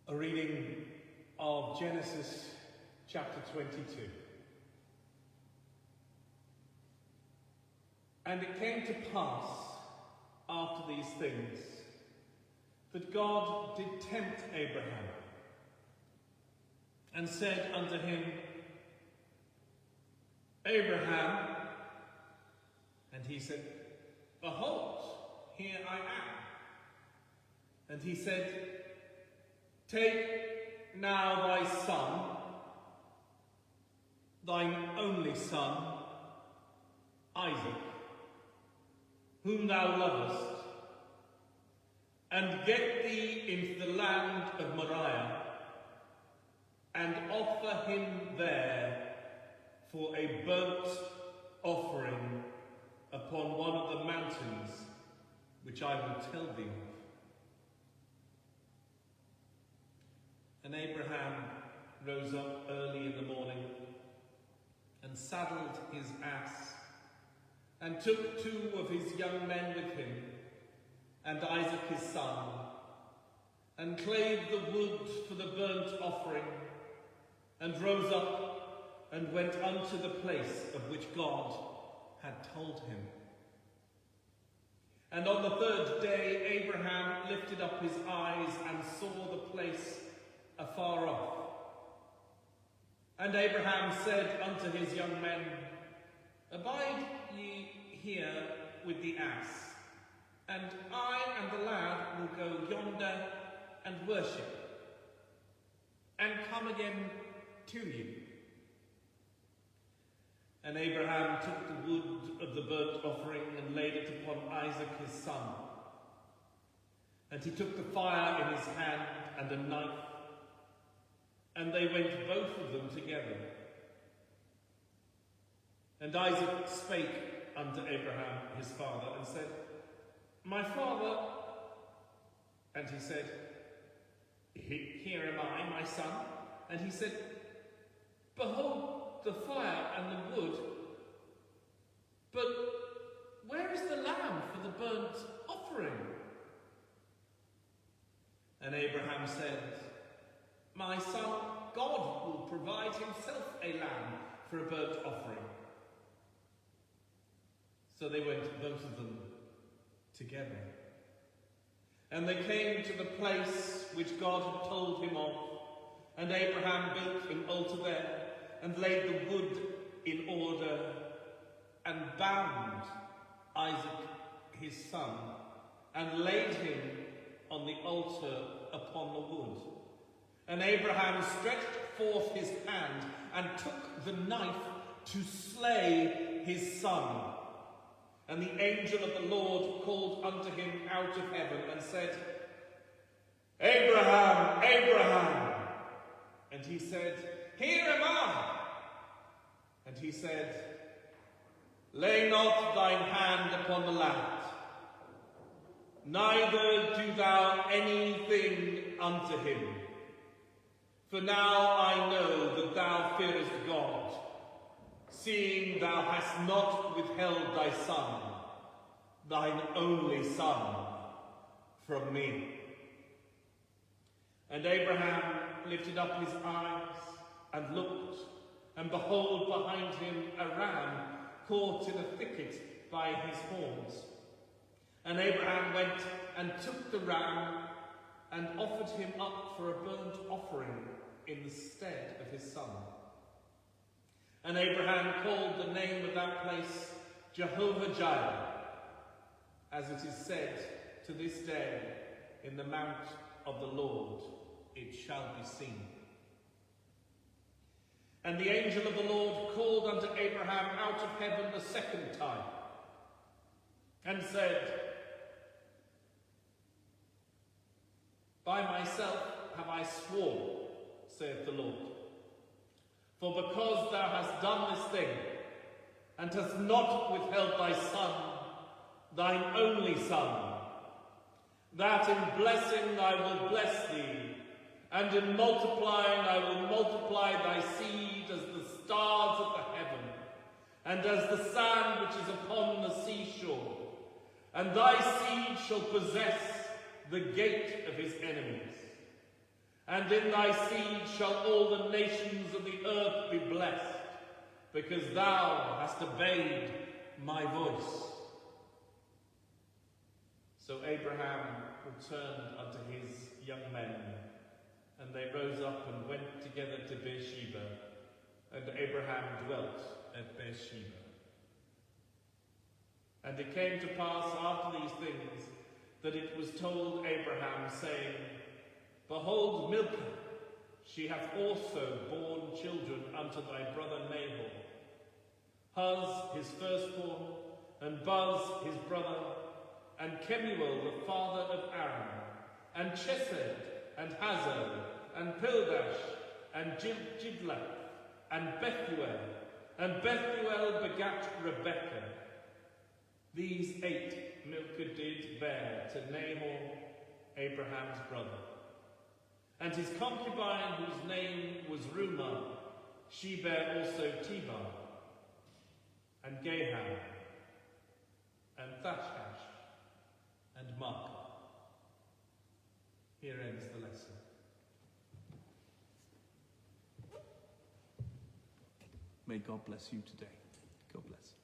A reading of Genesis chapter 22. And it came to pass after these things that God did tempt Abraham and said unto him, Abraham, and he said, Behold, here I am. And he said, Take now thy son, thine only son, Isaac, whom thou lovest, and get thee into the land of Moriah, and offer him there for a burnt offering upon one of the mountains which I will tell thee of. And Abraham rose up early in the morning and saddled his ass and took 2 of his young men with him and Isaac his son, and clave the wood for the burnt offering, and rose up and went unto the place of which God had told him. And on the 3rd day Abraham lifted up his eyes and saw the place afar off. And Abraham said unto his young men, Abide ye here with the ass, and I and the lad will go yonder and worship, and come again to you. And Abraham took the wood of the burnt offering and laid it upon Isaac his son. And he took the fire in his hand and a knife, and they went both of them together. And Isaac spake unto Abraham his father, and said, My father. And he said, Here am I, my son. And he said, Behold the fire and the wood, but where is the lamb for the burnt offering? And Abraham said, My son, God will provide himself a lamb for a burnt offering. So they went both of them together. And they came to the place which God had told him of, and Abraham built an altar there, and laid the wood in order, and bound Isaac his son, and laid him on the altar upon the wood. And Abraham stretched forth his hand, and took the knife to slay his son. And the angel of the Lord called unto him out of heaven, and said, Abraham, Abraham! And he said, Here am I! And he said, Lay not thine hand upon the lad, neither do thou anything unto him. For now I know that thou fearest God, seeing thou hast not withheld thy son, thine only son, from me. And Abraham lifted up his eyes and looked, and behold, behind him a ram caught in a thicket by his horns. And Abraham went and took the ram and offered him up for a burnt offering in the stead of his son. And Abraham called the name of that place Jehovah-Jireh, as it is said to this day, In the mount of the Lord it shall be seen. And the angel of the Lord called unto Abraham out of heaven the 2nd time, and said, By myself have I sworn, saith the Lord, for because thou hast done this thing, and hast not withheld thy son, thine only son, that in blessing I will bless thee, and in multiplying I will multiply thy seed as the stars of the heaven, and as the sand which is upon the seashore. And thy seed shall possess the gate of his enemies. And in thy seed shall all the nations of the earth be blessed, because thou hast obeyed my voice. So Abraham returned unto his young men, and they rose up and went together to Beersheba, and Abraham dwelt at Beersheba. And it came to pass after these things that it was told Abraham, saying, Behold, Milcah, she hath also borne children unto thy brother Nahor. Huz his firstborn, and Buz his brother, and Kemuel the father of Aram, and Chesed, and Hazo, and Pildash, and Jidlaph, and Bethuel. And Bethuel begat Rebekah. These 8 Milcah did bear to Nahor, Abraham's brother. And his concubine, whose name was Reumah, she bare also Tebah, and Gaham, and Thashhash, and Maacah. Here ends the lesson. May God bless you today. God bless.